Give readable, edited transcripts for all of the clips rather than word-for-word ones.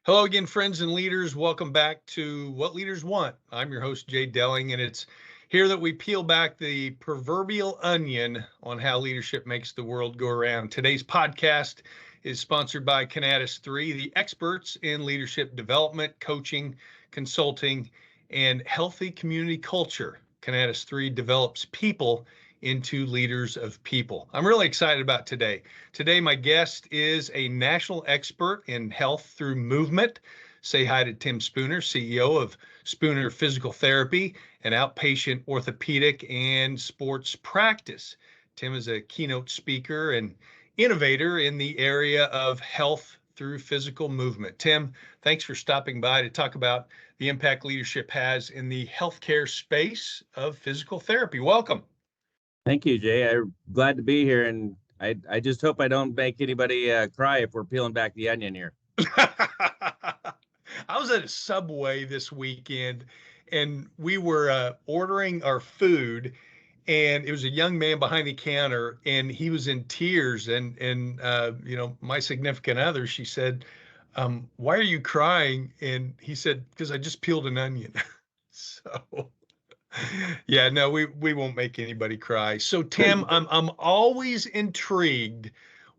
Hello again, friends and leaders. Welcome back to What Leaders Want. I'm your host, Jay Delling, and it's here that we peel back the proverbial onion on how leadership makes the world go around. Today's podcast is sponsored by Canatus 3, the experts in leadership development, coaching, consulting, and healthy community culture. Canatus 3 develops people into leaders of people. I'm really excited about today. Today, my guest is a national expert in health through movement. Say hi to Tim Spooner, CEO of Spooner Physical Therapy, an outpatient orthopedic and sports practice. Tim is a keynote speaker and innovator in the area of health through physical movement. Tim, thanks for stopping by to talk about the impact leadership has in the healthcare space of physical therapy. Welcome. Thank you, Jay. I'm glad to be here, and I just hope I don't make anybody cry if we're peeling back the onion here. I was at a Subway this weekend, and we were ordering our food, and it was a young man behind the counter, and he was in tears. And my significant other, she said, "Why are you crying?" And he said, "Because I just peeled an onion." So. Yeah, no, we won't make anybody cry. So Tim, I'm always intrigued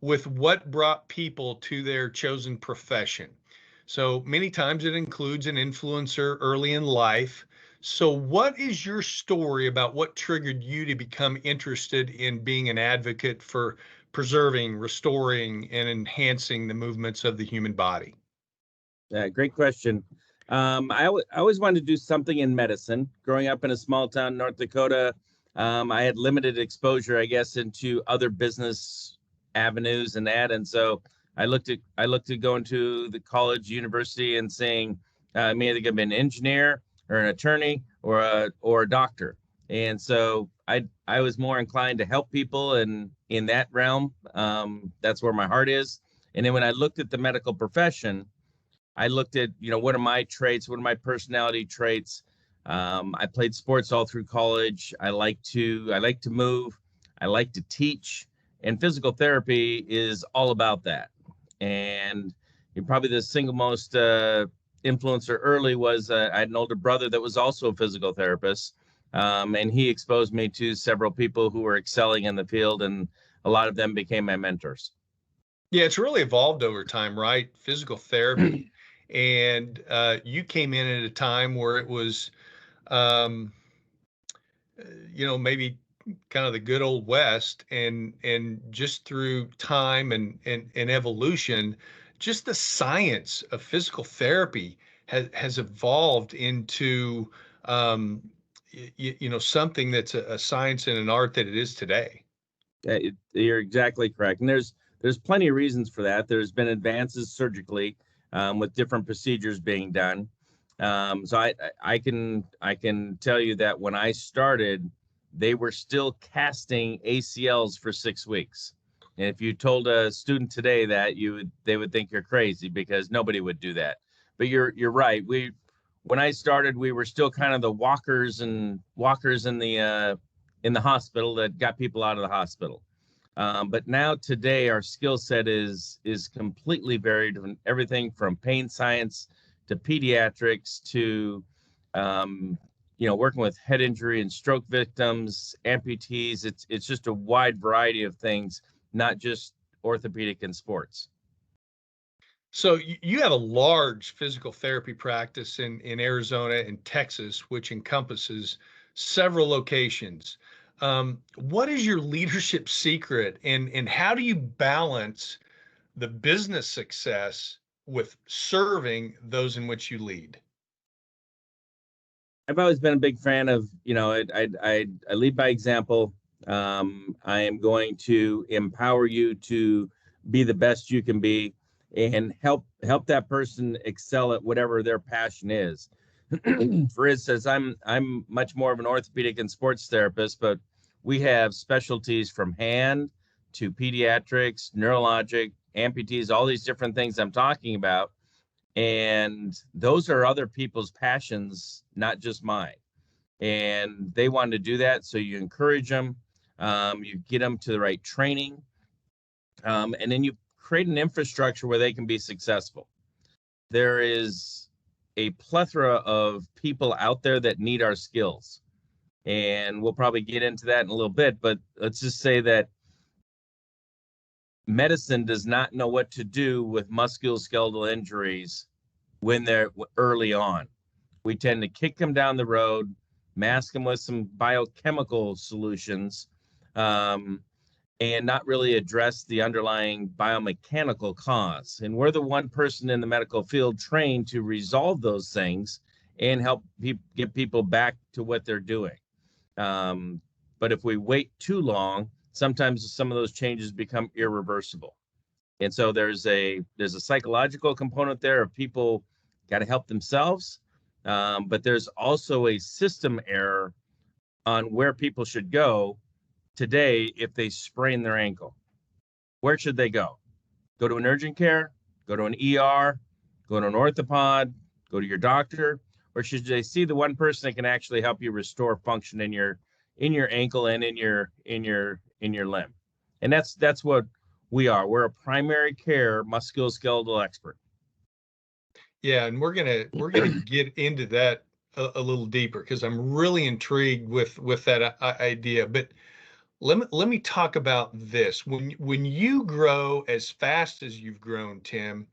with what brought people to their chosen profession. So many times it includes an influencer early in life. So what is your story about what triggered you to become interested in being an advocate for preserving, restoring, and enhancing the movements of the human body? Great question. I always wanted to do something in medicine. Growing up in a small town, North Dakota, I had limited exposure, I guess, into other business avenues and that, and so I looked at going to the college, university, and saying I'm either going to be an engineer or an attorney or a doctor. And so I was more inclined to help people, and in that realm, that's where my heart is. And then when I looked at the medical profession, I looked at, what are my traits? What are my personality traits? I played sports all through college. I like to move. I like to teach, and physical therapy is all about that. And you're probably the single most influencer early was I had an older brother that was also a physical therapist, and he exposed me to several people who were excelling in the field, and a lot of them became my mentors. Yeah, it's really evolved over time, right? Physical therapy. And you came in at a time where it was, um, maybe kind of the good old West, and just through time and evolution, just the science of physical therapy has evolved into, something that's a science and an art that it is today. You're exactly correct, and there's plenty of reasons for that. There's been advances surgically with different procedures being done. So I can tell you that when I started, they were still casting ACLs for 6 weeks. And if you told a student today that, they would think you're crazy because nobody would do that. But you're right. When I started, we were still kind of the walkers in the hospital that got people out of the hospital. But now today, our skill set is completely varied, from everything from pain science to pediatrics to working with head injury and stroke victims, amputees. It's just a wide variety of things, not just orthopedic and sports. So you have a large physical therapy practice in Arizona and Texas, which encompasses several locations. What is your leadership secret, and how do you balance the business success with serving those in which you lead? I've always been a big fan of, I lead by example. I am going to empower you to be the best you can be and help that person excel at whatever their passion is. For instance, I'm much more of an orthopedic and sports therapist, but we have specialties from hand to pediatrics, neurologic, amputees, all these different things I'm talking about. And those are other people's passions, not just mine. And they want to do that. So you encourage them, you get them to the right training, and then you create an infrastructure where they can be successful. there is a plethora of people out there that need our skills. And we'll probably get into that in a little bit, but let's just say that medicine does not know what to do with musculoskeletal injuries when they're early on. We tend to kick them down the road, mask them with some biochemical solutions, and not really address the underlying biomechanical cause. And we're the one person in the medical field trained to resolve those things and help get people back to what they're doing. But if we wait too long, sometimes some of those changes become irreversible. And so there's a psychological component there of people got to help themselves. But there's also a system error on where people should go today if they sprain their ankle. Where should they go? Go to an urgent care, go to an ER, go to an orthopod, go to your doctor, or should they see the one person that can actually help you restore function in your ankle and in your limb? And that's what we are. We're a primary care musculoskeletal expert. Yeah, and we're gonna get into that a little deeper because I'm really intrigued with that idea. But let me talk about this. When you grow as fast as you've grown, Tim,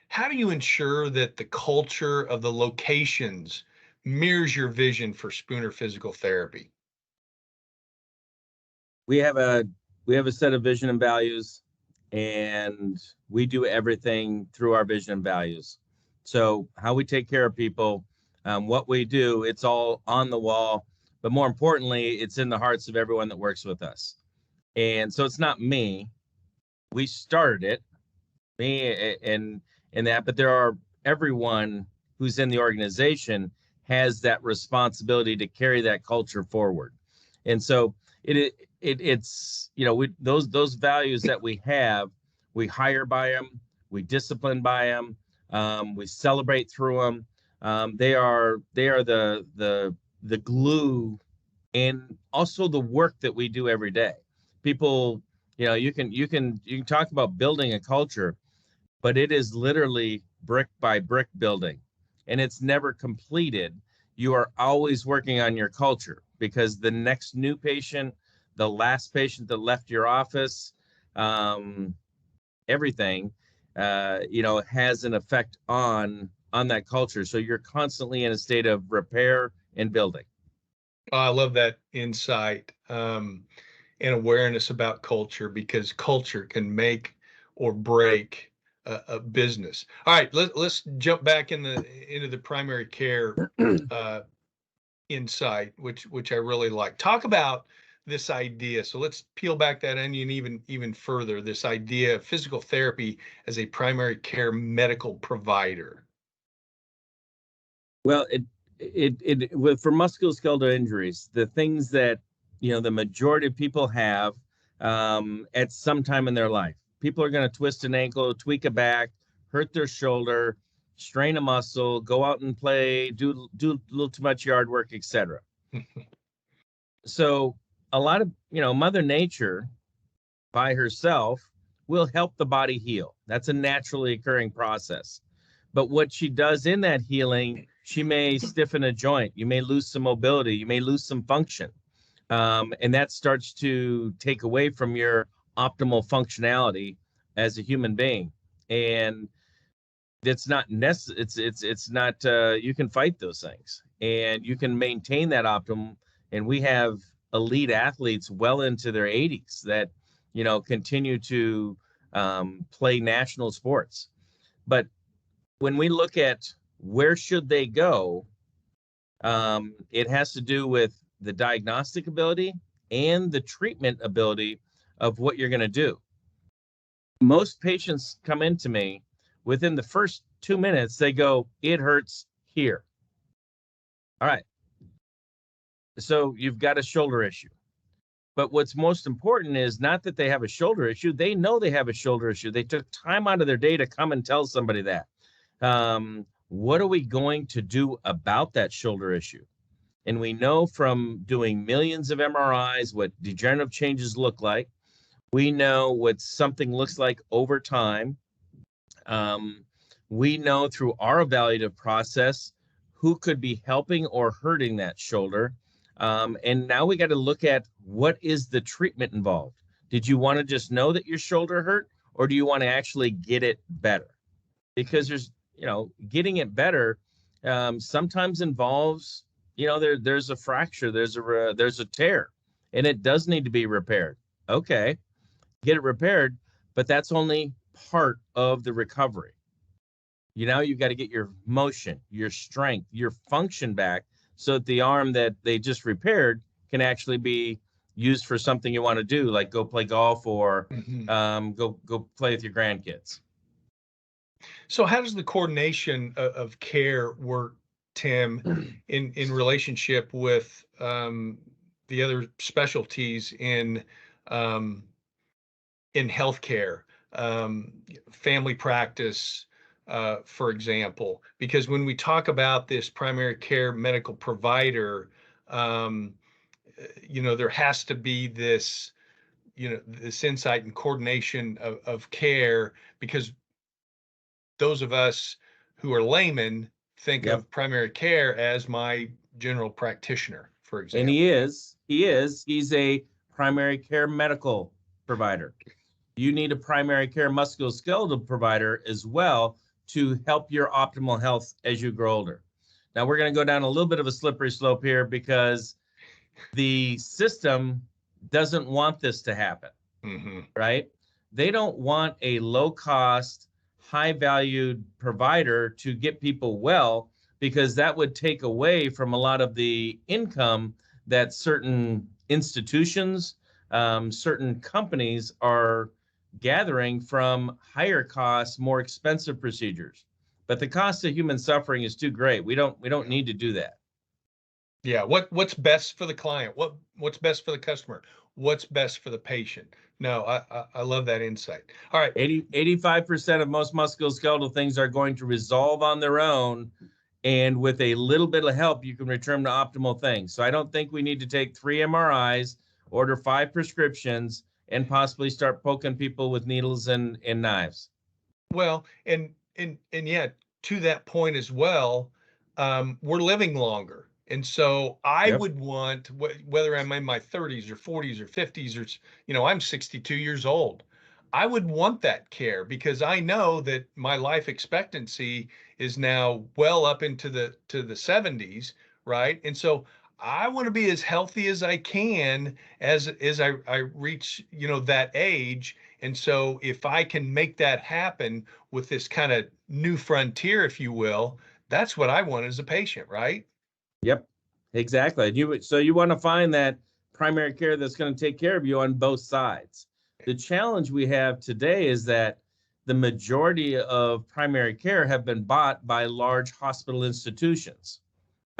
how do you ensure that the culture of the locations mirrors your vision for Spooner Physical Therapy? We have a set of vision and values, and we do everything through our vision and values. So how we take care of people, what we do, it's all on the wall, but more importantly, it's in the hearts of everyone that works with us. And so it's not me. We started it, me and that, but there are everyone who's in the organization has that responsibility to carry that culture forward. And so it's those values that we have, we hire by them, we discipline by them, we celebrate through them. They are the glue, and also the work that we do every day. People, you can talk about building a culture, but it is literally brick by brick building, and it's never completed. You are always working on your culture because the next new patient, the last patient that left your office, everything, has an effect on that culture. So you're constantly in a state of repair and building. I love that insight and awareness about culture, because culture can make or break a business. All right, let's jump back into the primary care insight, which I really like. Talk about this idea. So let's peel back that onion even further. This idea of physical therapy as a primary care medical provider. Well, for musculoskeletal injuries, the things that the majority of people have at some time in their life. People are going to twist an ankle, tweak a back, hurt their shoulder, strain a muscle, go out and play, do a little too much yard work, etc. So a lot of, Mother Nature by herself will help the body heal. That's a naturally occurring process. But what she does in that healing, she may stiffen a joint. You may lose some mobility. You may lose some function. And that starts to take away from your optimal functionality as a human being. And it's not necessary. It's not, you can fight those things and you can maintain that optimum. And we have elite athletes well into their 80s that, continue to play national sports. But when we look at where should they go, it has to do with the diagnostic ability and the treatment ability of what you're going to do. Most patients come into me within the first 2 minutes, they go, it hurts here. All right. So you've got a shoulder issue. But what's most important is not that they have a shoulder issue. They know they have a shoulder issue. They took time out of their day to come and tell somebody that. What are we going to do about that shoulder issue? And we know from doing millions of MRIs what degenerative changes look like. We know what something looks like over time. we know through our evaluative process who could be helping or hurting that shoulder. And now we got to look at what is the treatment involved. Did you want to just know that your shoulder hurt, or do you want to actually get it better? Because there's, getting it better sometimes involves, there's a fracture, there's a tear, and it does need to be repaired. Okay, get it repaired, but that's only part of the recovery. You've got to get your motion, your strength, your function back so that the arm that they just repaired can actually be used for something you want to do, like go play golf or go play with your grandkids. So how does the coordination of care work, Tim, in relationship with the other specialties in healthcare, family practice, for example? Because when we talk about this primary care medical provider, there has to be this, this insight and coordination of care, because those of us who are laymen think of primary care as my general practitioner, for example. And he's a primary care medical provider. You need a primary care musculoskeletal provider as well to help your optimal health as you grow older. Now we're going to go down a little bit of a slippery slope here, because the system doesn't want this to happen, right? They don't want a low-cost, high-valued provider to get people well, because that would take away from a lot of the income that certain institutions, certain companies are gathering from higher costs, more expensive procedures. But the cost of human suffering is too great. We don't need to do that. Yeah. What's best for the client? What's best for the customer? What's best for the patient? No, I love that insight. All right. 85% of most musculoskeletal things are going to resolve on their own. And with a little bit of help, you can return to optimal things. So I don't think we need to take 3 MRIs, order 5 prescriptions, and possibly start poking people with needles and knives. Well, and yeah, to that point as well, we're living longer. And so I would want, whether I'm in my 30s or 40s or 50s, or, I'm 62 years old, I would want that care, because I know that my life expectancy is now well up into the 70s, right? And so I want to be as healthy as I can as I reach, that age. And so if I can make that happen with this kind of new frontier, if you will, that's what I want as a patient, right? Yep, exactly. So you want to find that primary care that's going to take care of you on both sides. The challenge we have today is that the majority of primary care have been bought by large hospital institutions.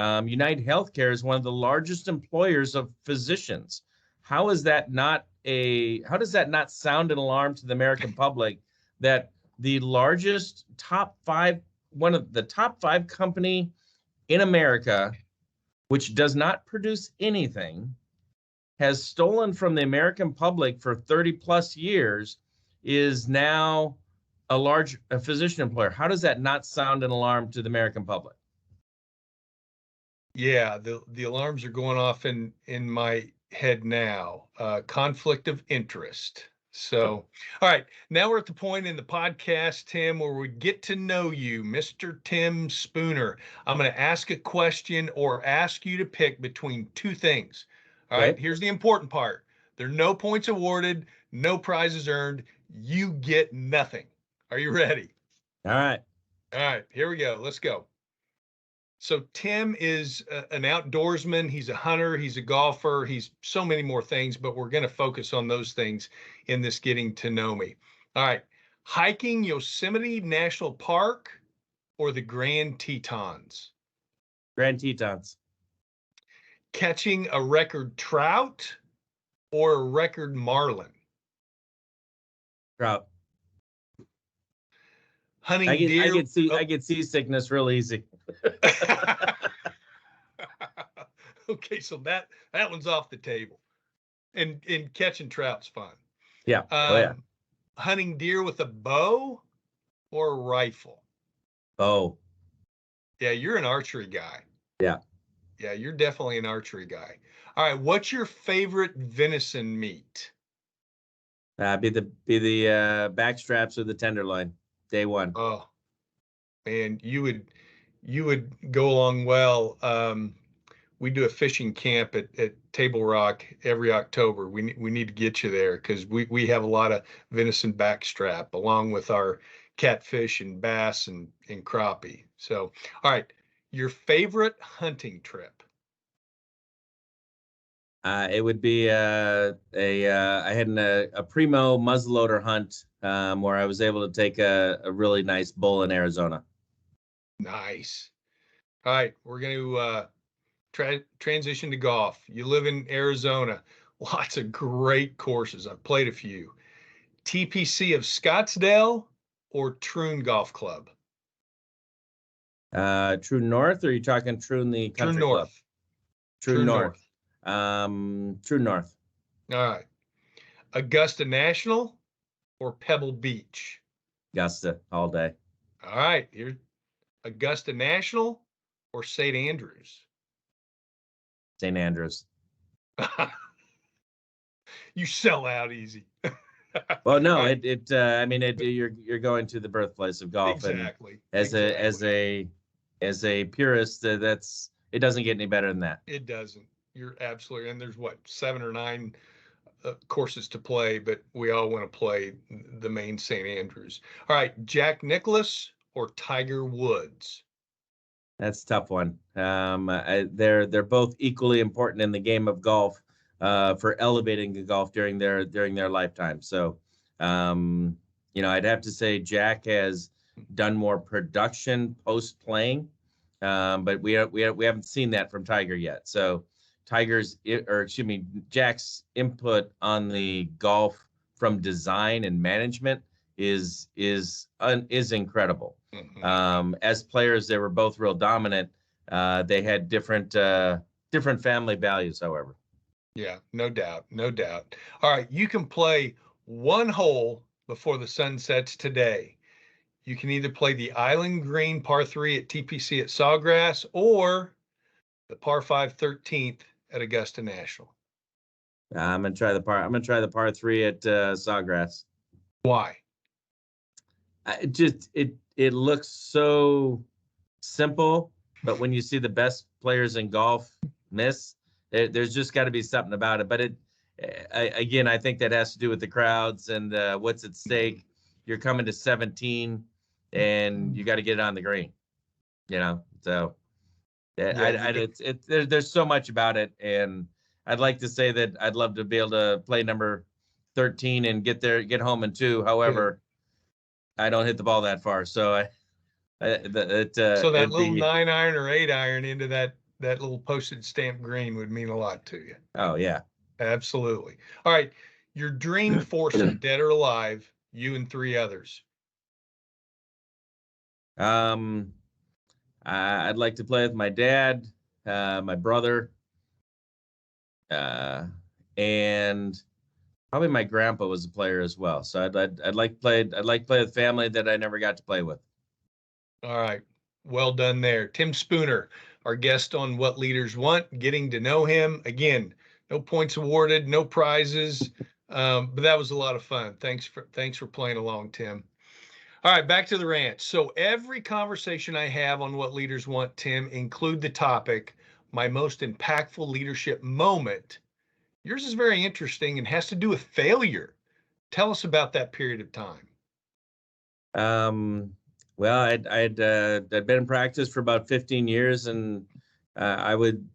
United Healthcare is one of the largest employers of physicians. How does that not sound an alarm to the American public that the largest one of the top 5 company in America, which does not produce anything, has stolen from the American public for 30 plus years, is now a physician employer? How does that not sound an alarm to the American public? Yeah, the alarms are going off in my head now. Conflict of interest. So, all right, now we're at the point in the podcast, Tim, where we get to know you, Mr. Tim Spooner. I'm going to ask a question or ask you to pick between 2 things. All right, here's the important part. There are no points awarded, no prizes earned. You get nothing. Are you ready? All right. All right, here we go. Let's go. So Tim is an outdoorsman. He's a hunter. He's a golfer. He's so many more things, but we're going to focus on those things in this getting to know me. All right. Hiking Yosemite National Park or the Grand Tetons? Grand Tetons. Catching a record trout or a record marlin? Trout. Hunting deer. I get seasickness real easy. Okay, so that one's off the table. And catching trout's fun. Yeah. Hunting deer with a bow or a rifle? Oh, Yeah, you're an archery guy. yeah. Yeah, you're definitely an archery guy. All right, what's your favorite venison meat? Be the back straps or the tenderloin, day one. Oh, man, you would go along well. We do a fishing camp at Table Rock every October. We need to get you there because we have a lot of venison backstrap along with our catfish and bass and crappie. So, all right, your favorite hunting trip? It would be I had a primo muzzleloader hunt where I was able to take a really nice bull in Arizona. Nice. All right, we're going to transition to golf. You live in Arizona. Lots of great courses. I've played a few. TPC of Scottsdale or Troon Golf Club? True North, or are you talking True in the True country club? North. True True North. North. True North. All right. Augusta National or Pebble Beach? Augusta all day. All right. Here, Augusta National or St. Andrews? St. Andrews. You sell out easy. Well, no, Right. I mean, you're going to the birthplace of golf, Exactly. and as a purist, it doesn't get any better than that. It doesn't. You're absolutely, and there's what, 7 or 9 courses to play, but we all want to play the main St. Andrews. All right, Jack Nicklaus or Tiger Woods? That's a tough one. They're both equally important in the game of golf for elevating the golf during their lifetime. So, I'd have to say Jack has done more production post playing, but we haven't seen that from Tiger yet. So, Jack's input on the golf from design and management is incredible. Mhm. As players, they were both real dominant. They had different family values, however. Yeah, no doubt, no doubt. All right, you can play one hole before the sun sets today. You can either play the Island Green par 3 at TPC at Sawgrass or the par 5 13th at Augusta National. I'm gonna try the par three at Sawgrass. Why? It looks so simple, but when you see the best players in golf miss, there's just got to be something about it. But again, I think that has to do with the crowds and what's at stake. You're coming to 17, and you got to get it on the green. So there's so much about it, and I'd like to say that I'd love to be able to play number 13 and get home in 2. However, I don't hit the ball that far, so So that little be, 9 iron or 8 iron into that little postage stamp green would mean a lot to you. Oh yeah, Absolutely. All right, your dream foursome, dead or alive, you and 3 others. I'd like to play with my dad, my brother, and probably my grandpa was a player as well. So I'd like to play with family that I never got to play with. All right. Well done there. Tim Spooner, our guest on What Leaders Want, getting to know him. Again, no points awarded, no prizes, but that was a lot of fun. Thanks for playing along, Tim. All right, back to the ranch. So every conversation I have on What Leaders Want, Tim, include the topic, my most impactful leadership moment. Yours is very interesting and has to do with failure. Tell us about that period of time. Well, I'd been in practice for about 15 years, and I would,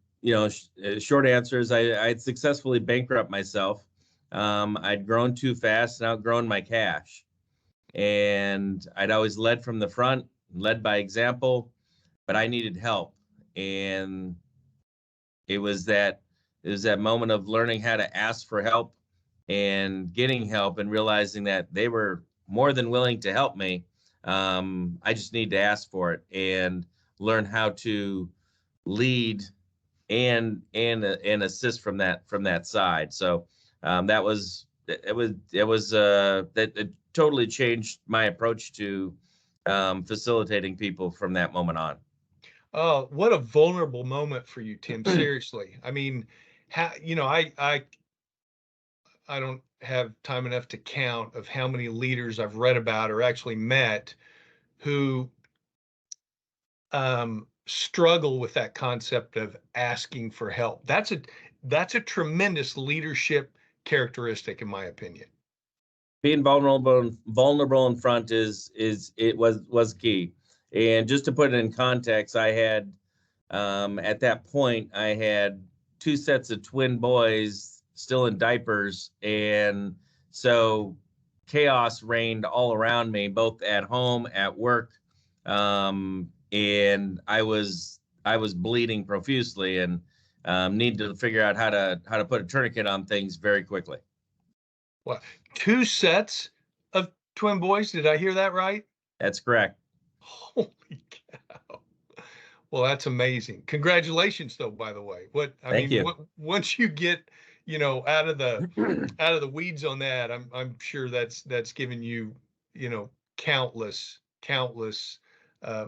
short answer is I'd successfully bankrupt myself. I'd grown too fast and outgrown my cash, and I'd always led from the front, led by example, but I needed help, and it was that moment of learning how to ask for help and getting help and realizing that they were more than willing to help me. I just need to ask for it and learn how to lead and assist from that side. So that it totally changed my approach to facilitating people from that moment on. Oh, what a vulnerable moment for you, Tim. Seriously. I mean, I don't have time enough to count of how many leaders I've read about or actually met who struggle with that concept of asking for help. That's a tremendous leadership characteristic, in my opinion. Being vulnerable in front was key. And just to put it in context, I had at that point I had 2 sets of twin boys still in diapers, and so chaos reigned all around me, both at home, at work, and I was bleeding profusely, and needed to figure out how to put a tourniquet on things very quickly. What, 2 sets of twin boys? Did I hear that right? That's correct. Holy cow. Well, that's amazing. Congratulations, though, by the way. Thank you. Once you get, out of the weeds on that, I'm sure that's given you, countless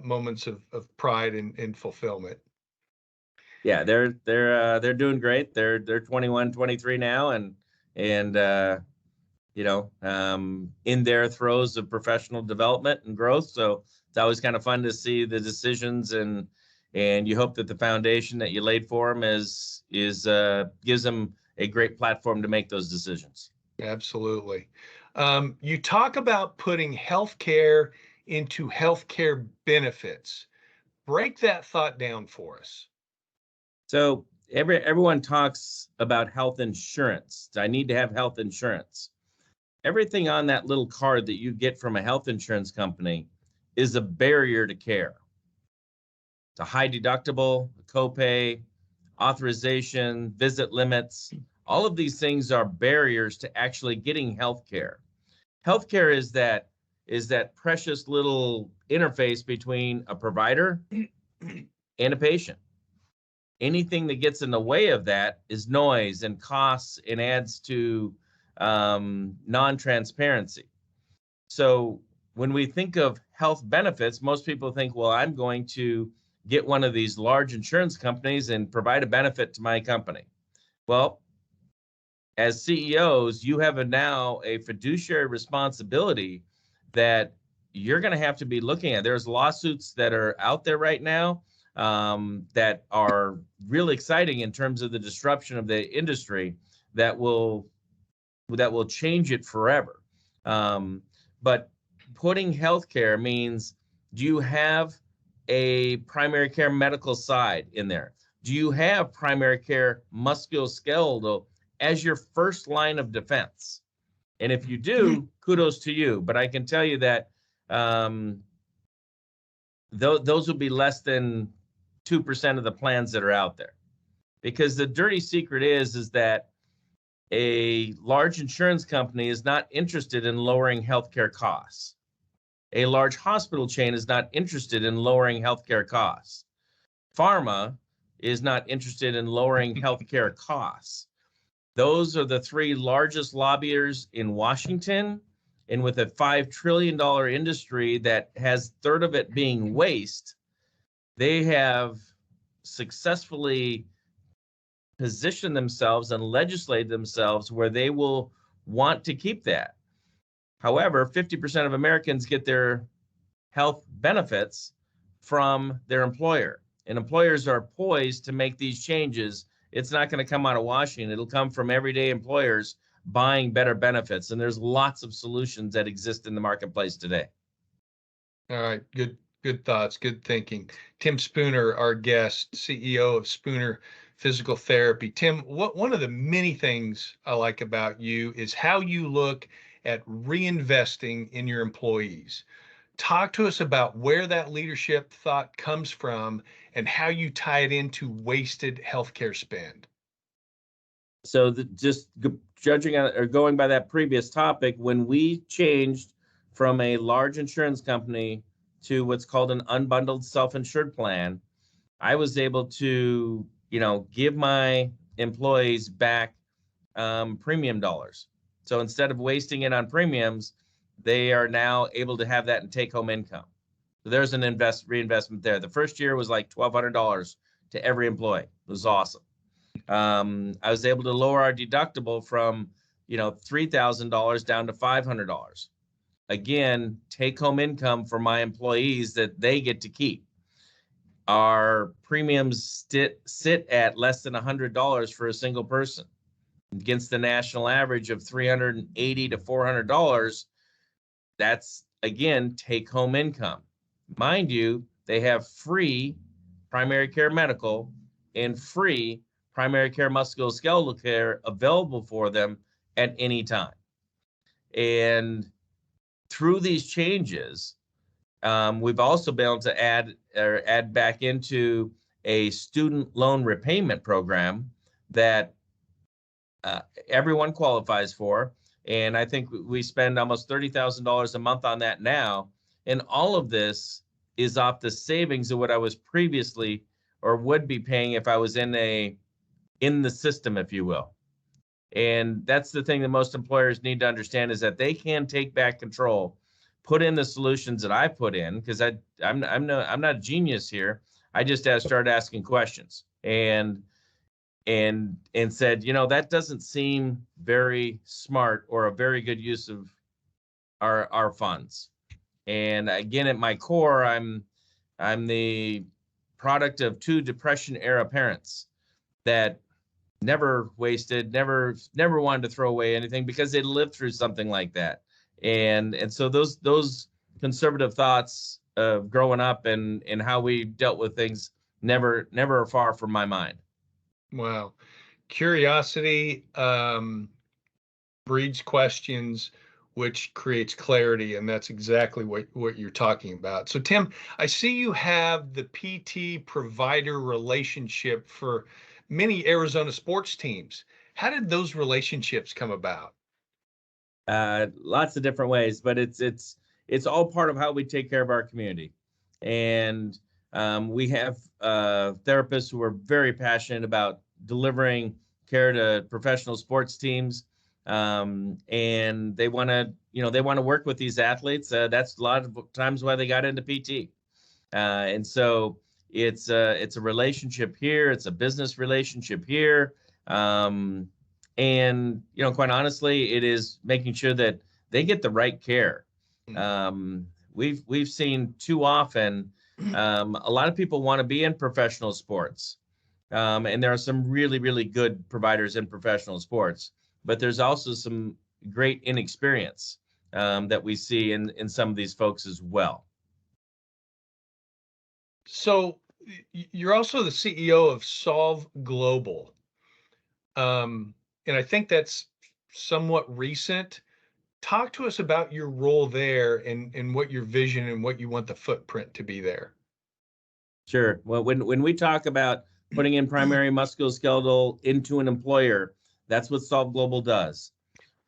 moments of pride and fulfillment. Yeah, they're doing great. They're 21, 23 now, and in their throes of professional development and growth. So it's always kind of fun to see the decisions, and you hope that the foundation that you laid for them gives them a great platform to make those decisions. Absolutely. You talk about putting healthcare into healthcare benefits. Break that thought down for us. So everyone talks about health insurance. I need to have health insurance. Everything on that little card that you get from a health insurance company is a barrier to care. It's a high deductible, a copay, authorization, visit limits. All of these things are barriers to actually getting health care. Healthcare is that precious little interface between a provider and a patient. Anything that gets in the way of that is noise and costs and adds to non-transparency. So when we think of health benefits, most people think, well, I'm going to get one of these large insurance companies and provide a benefit to my company. Well, as CEOs, you have now a fiduciary responsibility that you're going to have to be looking at. There's lawsuits that are out there right now that are really exciting in terms of the disruption of the industry that will change it forever. But putting healthcare means, do you have a primary care medical side in there? Do you have primary care musculoskeletal as your first line of defense? And if you do, kudos to you. But I can tell you that those will be less than 2% of the plans that are out there. Because the dirty secret is that a large insurance company is not interested in lowering healthcare costs. A large hospital chain is not interested in lowering healthcare costs. Pharma is not interested in lowering healthcare costs. Those are the 3 largest lobbyers in Washington, and with a $5 trillion industry that has a third of it being waste, they have successfully positioned themselves and legislated themselves where they will want to keep that. However, 50% of Americans get their health benefits from their employer, and employers are poised to make these changes. It's not going to come out of Washington. It'll come from everyday employers buying better benefits, and there's lots of solutions that exist in the marketplace today. All right, good thoughts, good thinking. Tim Spooner, our guest, CEO of Spooner Physical Therapy. Tim, one of the many things I like about you is how you look at reinvesting in your employees. Talk to us about where that leadership thought comes from and how you tie it into wasted healthcare spend. So going by that previous topic, when we changed from a large insurance company to what's called an unbundled self-insured plan, I was able to, give my employees back premium dollars. So instead of wasting it on premiums, they are now able to have that in take-home income. So there's an reinvestment there. The first year was like $1,200 to every employee. It was awesome. I was able to lower our deductible from, $3,000 down to $500. Again, take home income for my employees that they get to keep. Our premiums sit at less than $100 for a single person against the national average of $380 to $400. That's, again, take home income. Mind you, they have free primary care medical and free primary care musculoskeletal care available for them at any time. And through these changes, we've also been able to add back into a student loan repayment program that everyone qualifies for. And I think we spend almost $30,000 a month on that now. And all of this is off the savings of what I was previously or would be paying if I was in the system, if you will. And that's the thing that most employers need to understand, is that they can take back control, put in the solutions that I put in, because I'm not a genius here. I just started asking questions and said, that doesn't seem very smart or a very good use of our funds. And again, at my core, I'm the product of two Depression era parents that never wasted, never wanted to throw away anything because they lived through something like that. And so those conservative thoughts of growing up and how we dealt with things never are far from my mind. Wow. Curiosity breeds questions, which creates clarity, and that's exactly what you're talking about. So Tim, I see you have the PT provider relationship for many Arizona sports teams. How did those relationships come about? Lots of different ways, but it's all part of how we take care of our community. And we have therapists who are very passionate about delivering care to professional sports teams. And they want to work with these athletes. That's a lot of times why they got into PT. And so it's a relationship here. It's a business relationship here. And, quite honestly, it is making sure that they get the right care. We've seen too often, a lot of people want to be in professional sports. And there are some really, really good providers in professional sports, but there's also some great inexperience that we see in some of these folks as well. So you're also the CEO of Solve Global. And I think that's somewhat recent. Talk to us about your role there and what your vision and what you want the footprint to be there. Sure. Well, when we talk about putting in primary musculoskeletal into an employer, that's what Solve Global does.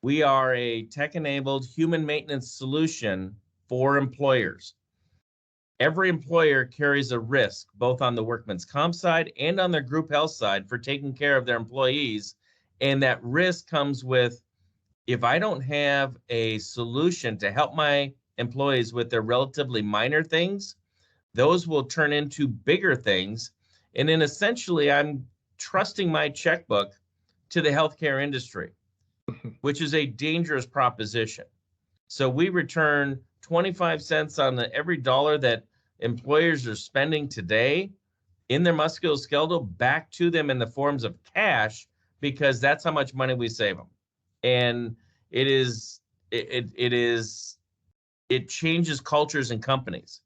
We are a tech-enabled human maintenance solution for employers. Every employer carries a risk, both on the workman's comp side and on their group health side, for taking care of their employees. And that risk comes with, if I don't have a solution to help my employees with their relatively minor things, those will turn into bigger things. And then essentially, I'm trusting my checkbook to the healthcare industry, which is a dangerous proposition. So we return 25 cents on every dollar that employers are spending today in their musculoskeletal back to them in the forms of cash, because that's how much money we save them. And it changes cultures and companies.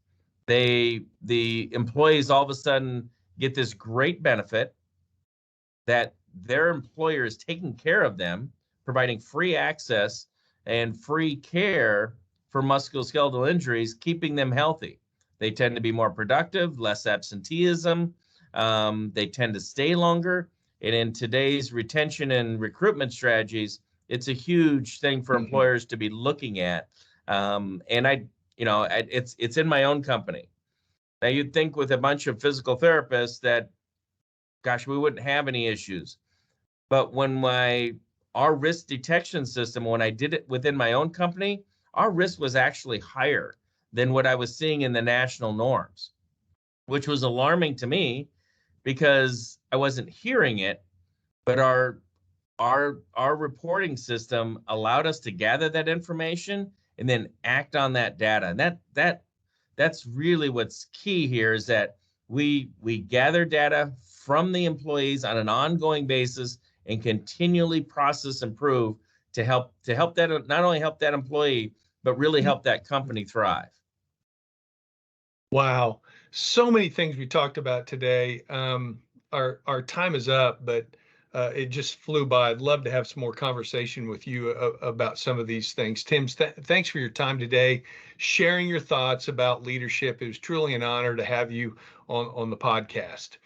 The employees all of a sudden get this great benefit that their employer is taking care of them, providing free access and free care for musculoskeletal injuries, keeping them healthy. They tend to be more productive, less absenteeism. They tend to stay longer. And in today's retention and recruitment strategies, it's a huge thing for employers to be looking at. And it's in my own company. Now, you'd think with a bunch of physical therapists that, gosh, we wouldn't have any issues. But when our risk detection system, when I did it within my own company, our risk was actually higher than what I was seeing in the national norms, which was alarming to me because I wasn't hearing it, but our reporting system allowed us to gather that information and then act on that data. And that's really what's key here, is that we gather data from the employees on an ongoing basis and continually process and improve to help that, not only help that employee, but really help that company thrive. Wow. So many things we talked about today. Our time is up, but it just flew by. I'd love to have some more conversation with you about some of these things. Tim, thanks for your time today, sharing your thoughts about leadership. It was truly an honor to have you on the podcast.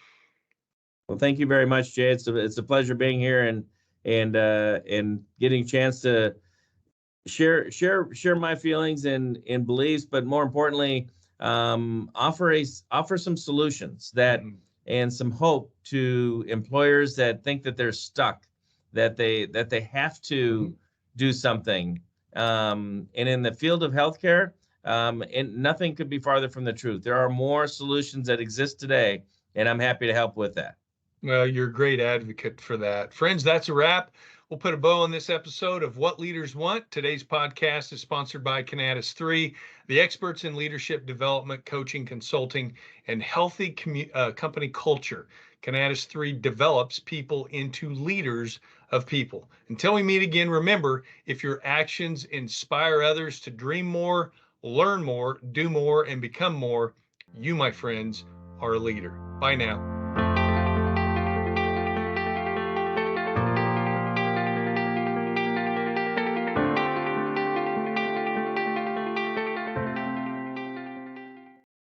Well, thank you very much, Jay. It's a pleasure being here and getting a chance to share my feelings and beliefs, but more importantly, offer some solutions that and some hope to employers that think that they're stuck, that they have to do something. And in the field of healthcare, and nothing could be farther from the truth. There are more solutions that exist today, and I'm happy to help with that. Well, you're a great advocate for that. Friends, that's a wrap. We'll put a bow on this episode of What Leaders Want. Today's podcast is sponsored by Conatus 3, the experts in leadership development, coaching, consulting, and healthy company culture. Conatus 3 develops people into leaders of people. Until we meet again, remember, if your actions inspire others to dream more, learn more, do more, and become more, you, my friends, are a leader. Bye now.